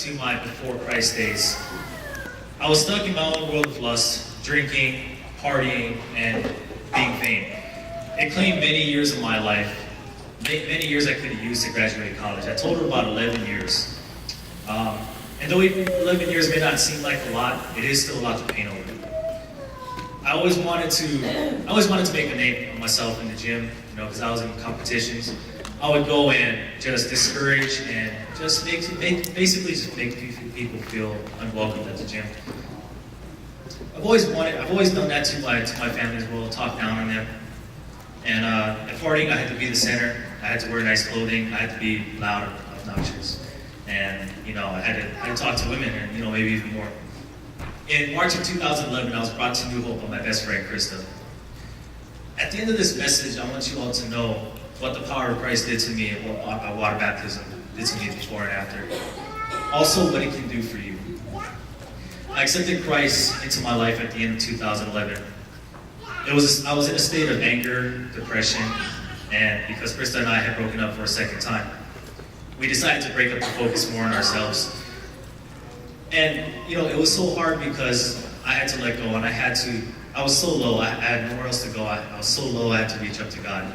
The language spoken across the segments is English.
To my before Christ days. I was stuck in my own world of lust, drinking, partying, and being vain. It claimed many years of my life, many years I could have used to graduate college. I told her about 11 years. And though 11 years may not seem like a lot, it is still a lot to paint over. I always wanted to make a name of myself in the gym, because I was in competitions. I would go and just discourage and just basically make people feel unwelcome at the gym. I've always done that to my family as well, talk down on them. And at partying, I had to be the center. I had to wear nice clothing. I had to be loud and obnoxious. And I had to talk to women, and maybe even more. In March of 2011, I was brought to New Hope by my best friend, Krista. At the end of this message, I want you all to know what the power of Christ did to me and what water baptism did to me before and after. Also, what it can do for you. I accepted Christ into my life at the end of 2011. I was in a state of anger, depression, and because Krista and I had broken up for a second time, we decided to break up and focus more on ourselves. And it was so hard because I had to let go, and I was so low, I had nowhere else to go. I was so low, I had to reach up to God.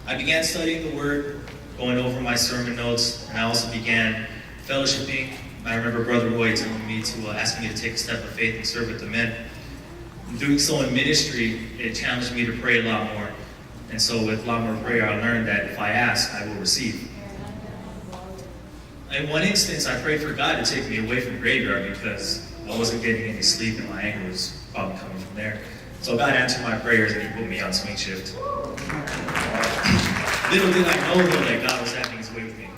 I began studying the Word, going over my sermon notes, and I also began fellowshipping. I remember Brother Roy telling me to ask me to take a step of faith and serve with the men. In doing so in ministry, it challenged me to pray a lot more. And so with a lot more prayer, I learned that if I ask, I will receive. In one instance, I prayed for God to take me away from graveyard because I wasn't getting any sleep and my anger was probably coming from there. So God answered my prayers and He put me on swing shift. Little did I know though that God was having His way with me.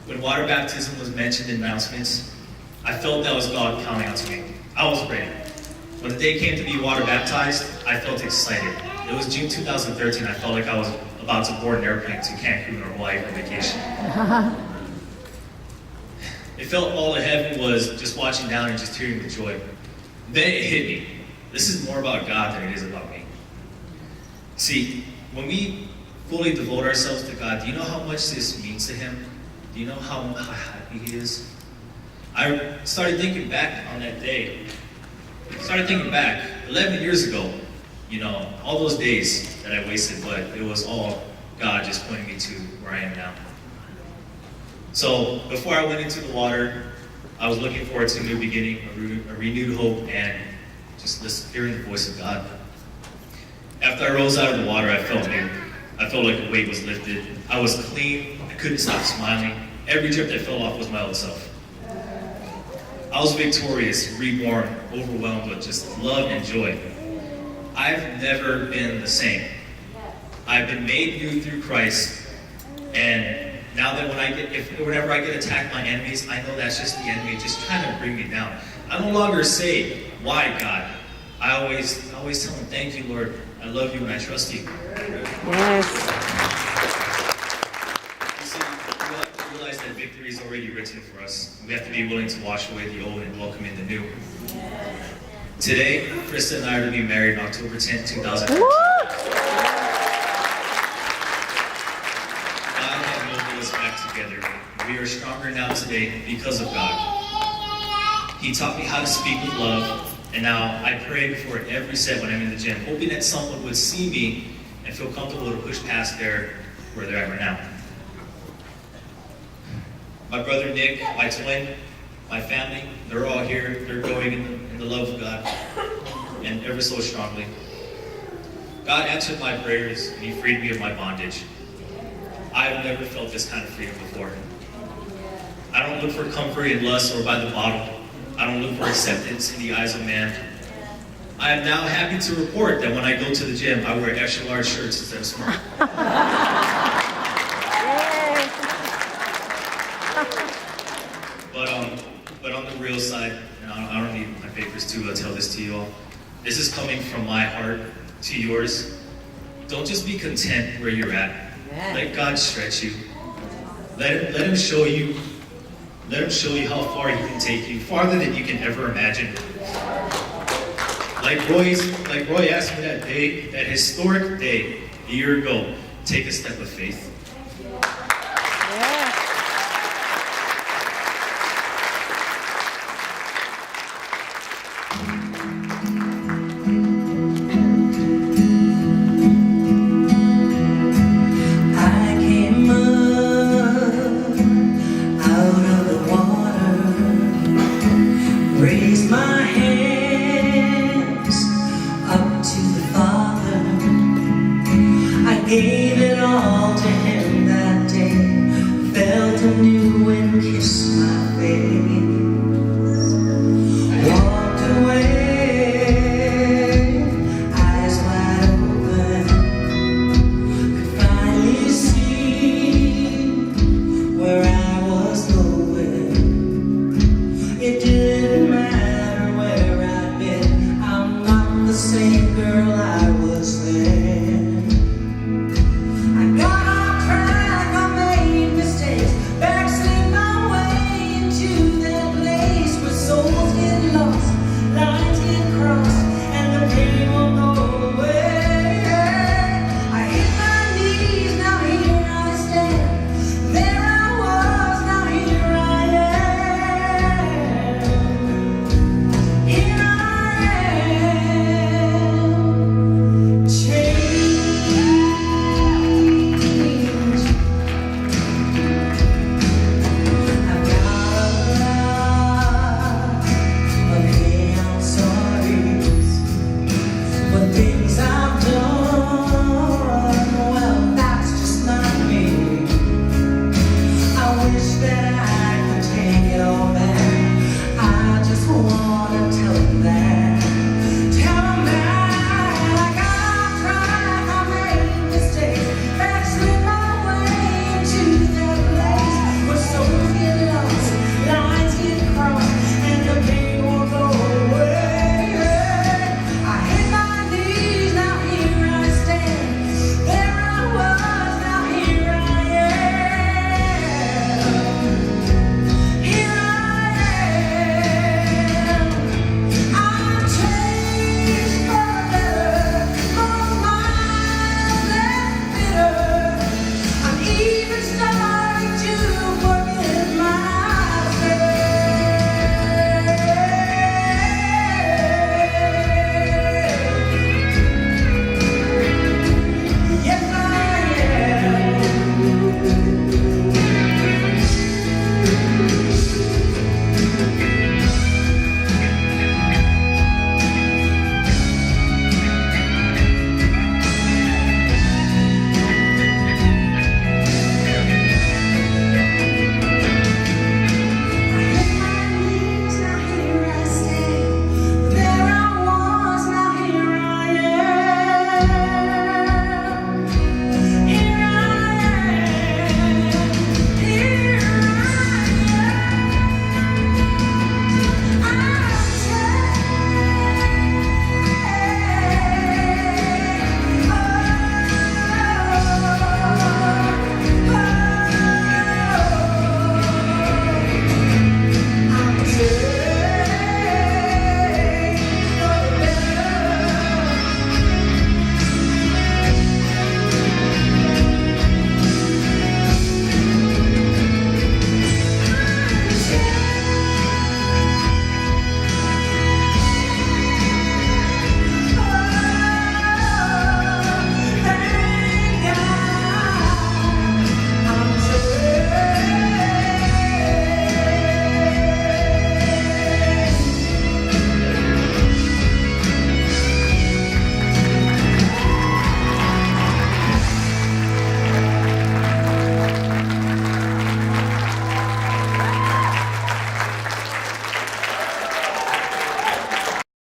When water baptism was mentioned in announcements, I felt that was God calling out to me. I was ready. When the day came to be water baptized, I felt excited. It was June 2013. I felt like I was about to board an airplane to Cancun or Hawaii for vacation. It felt all of heaven was just watching down and just hearing the joy. Then it hit me. This is more about God than it is about me. See, when we fully devote ourselves to God, do you know how much this means to Him? Do you know how happy He is? I started thinking back on that day. 11 years ago, all those days that I wasted, but it was all God just pointing me to where I am now. So before I went into the water, I was looking forward to a new beginning, a renewed hope, and just hearing the voice of God. After I rose out of the water, I felt new. I felt like a weight was lifted. I was clean. I couldn't stop smiling. Every drip that fell off was my old self. I was victorious, reborn, overwhelmed with just love and joy. I've never been the same. I've been made new through Christ, and now that whenever I get attacked by enemies, I know that's just the enemy just trying to bring me down. I no longer say, "Why, God?" I always tell Him, "Thank you, Lord. I love you and I trust you." Yes. You see, we have to realize that victory is already written for us. We have to be willing to wash away the old and welcome in the new. Today, Krista and I are to be married on October 10th, 2013. God had molded us back together. We are stronger now today because of God. He taught me how to speak with love, and now I pray before every set when I'm in the gym, hoping that someone would see me and feel comfortable to push past where they're at right now. My brother Nick, my twin, my family, they're all here. They're growing in the love of God, and ever so strongly. God answered my prayers, and He freed me of my bondage. I've never felt this kind of freedom before. I don't look for comfort in lust or by the bottle. I don't look for acceptance in the eyes of man. I am now happy to report that when I go to the gym, I wear extra large shirts instead of small. But on the real side, and I don't need my papers to tell this to you all. This is coming from my heart to yours. Don't just be content where you're at. Let God stretch you. Let Him show you. Let Him show you how far He can take you, farther than you can ever imagine. Like Roy asked me that day, that historic day, a year ago, take a step of faith.